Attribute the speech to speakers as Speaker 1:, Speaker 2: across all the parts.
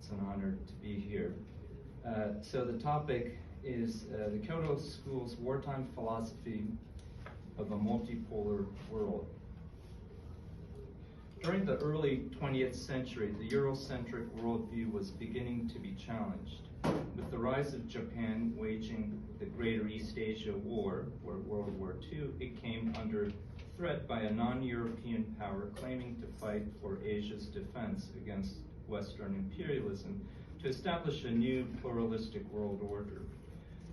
Speaker 1: It's an honor to be here. So the topic is the Kyoto School's wartime philosophy of a multipolar world. During the early 20th century, the Eurocentric worldview was beginning to be challenged. With the rise of Japan waging the Greater East Asia War, or World War II, it came under threat by a non-European power claiming to fight for Asia's defense against Western imperialism to establish a new pluralistic world order.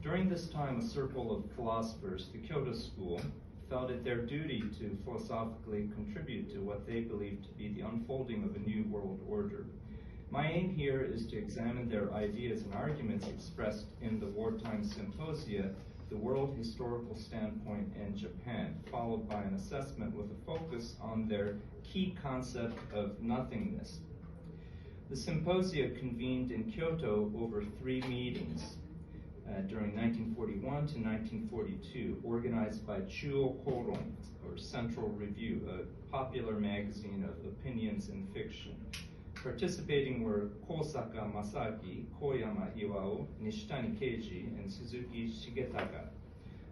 Speaker 1: During this time, a circle of philosophers, the Kyoto School, felt it their duty to philosophically contribute to what they believed to be the unfolding of a new world order. My aim here is to examine their ideas and arguments expressed in the Wartime Symposia, The World Historical Standpoint in Japan, followed by an assessment with a focus on their key concept of nothingness. The symposia convened in Kyoto over 3 meetings during 1941 to 1942, organized by Chuo Koron, or Central Review, a popular magazine of opinions and fiction. Participating were Kosaka Masaki, Koyama Iwao, Nishitani Keiji, and Suzuki Shigetaka.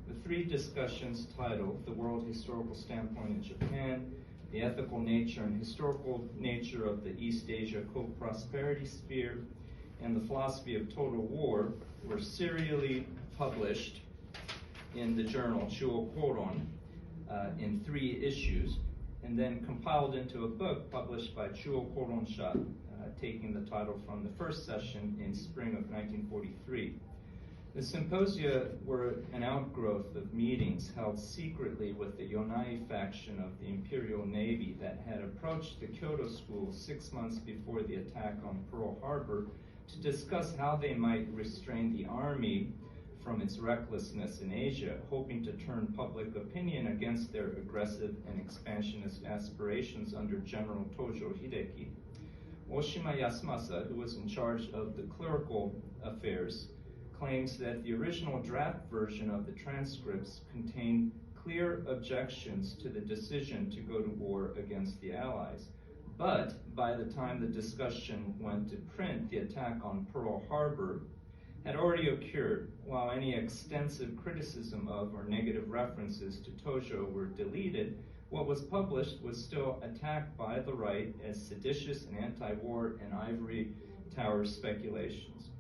Speaker 1: The 3 discussions titled The World Historical Standpoint in Japan, The Ethical Nature and Historical Nature of the East Asia Co-Prosperity Sphere, and The Philosophy of Total War were serially published in the journal Chuo Koron in 3 issues, and then compiled into a book published by Chuo Koronsha, taking the title from the first session in spring of 1943. The symposia were an outgrowth of meetings held secretly with the Yonai faction of the Imperial Navy that had approached the Kyoto School 6 months before the attack on Pearl Harbor to discuss how they might restrain the army from its recklessness in Asia, hoping to turn public opinion against their aggressive and expansionist aspirations under General Tojo Hideki. Oshima Yasumasa, who was in charge of the clerical affairs, claims that the original draft version of the transcripts contained clear objections to the decision to go to war against the Allies. But by the time the discussion went to print, the attack on Pearl Harbor had already occurred. While any extensive criticism of or negative references to Tojo were deleted, what was published was still attacked by the right as seditious and anti-war and ivory tower speculations.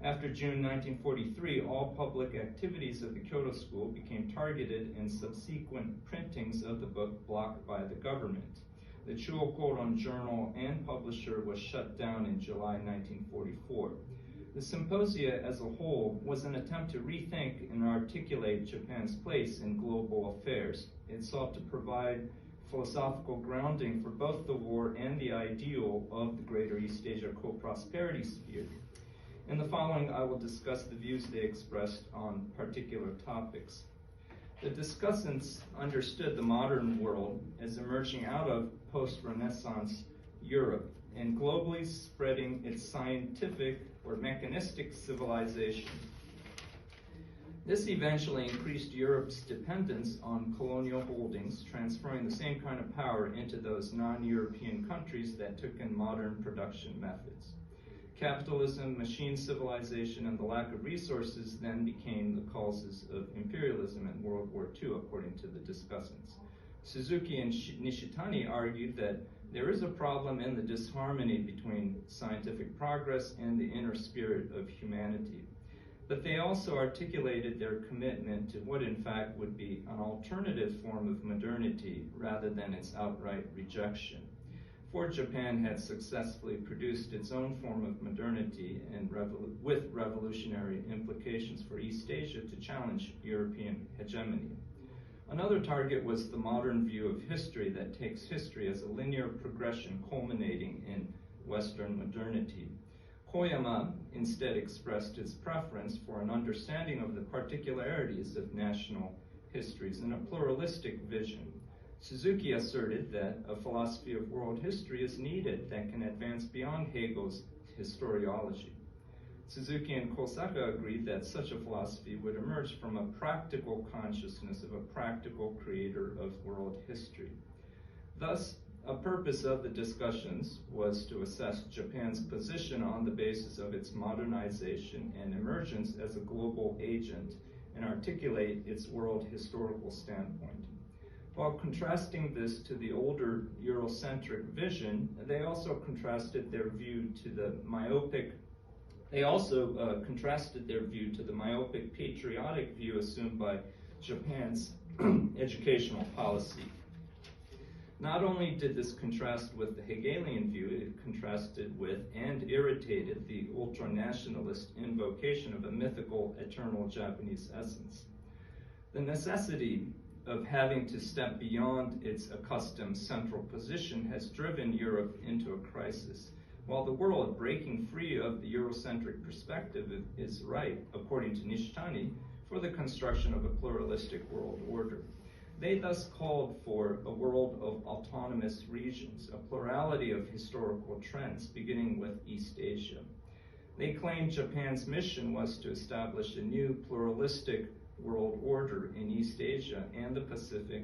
Speaker 1: After June 1943, all public activities of the Kyoto School became targeted and subsequent printings of the book blocked by the government. The Chuo Koron journal and publisher was shut down in July 1944. The symposia as a whole was an attempt to rethink and articulate Japan's place in global affairs. It sought to provide philosophical grounding for both the war and the ideal of the Greater East Asia Co-Prosperity Sphere. In the following, I will discuss the views they expressed on particular topics. The discussants understood the modern world as emerging out of post-Renaissance Europe and globally spreading its scientific or mechanistic civilization. This eventually increased Europe's dependence on colonial holdings, transferring the same kind of power into those non-European countries that took in modern production methods. Capitalism, machine civilization, and the lack of resources then became the causes of imperialism in World War II, according to the discussants. Suzuki and Nishitani argued that there is a problem in the disharmony between scientific progress and the inner spirit of humanity. But they also articulated their commitment to what in fact would be an alternative form of modernity rather than its outright rejection. For Japan had successfully produced its own form of modernity and with revolutionary implications for East Asia to challenge European hegemony. Another target was the modern view of history that takes history as a linear progression culminating in Western modernity. Koyama instead expressed his preference for an understanding of the particularities of national histories in a pluralistic vision. Suzuki asserted that a philosophy of world history is needed that can advance beyond Hegel's historiology. Suzuki and Kosaka agreed that such a philosophy would emerge from a practical consciousness of a practical creator of world history. Thus, A purpose of the discussions was to assess Japan's position on the basis of its modernization and emergence as a global agent and articulate its world historical standpoint. While contrasting this to the older Eurocentric vision, they also contrasted their view to the myopic patriotic view assumed by Japan's educational policy. Not only did this contrast with the Hegelian view, it contrasted with and irritated the ultranationalist invocation of a mythical, eternal Japanese essence. The necessity of having to step beyond its accustomed central position has driven Europe into a crisis. While the world breaking free of the Eurocentric perspective is ripe, according to Nishitani, for the construction of a pluralistic world order. They thus called for a world of autonomous regions, a plurality of historical trends, beginning with East Asia. They claimed Japan's mission was to establish a new pluralistic world order in East Asia and the Pacific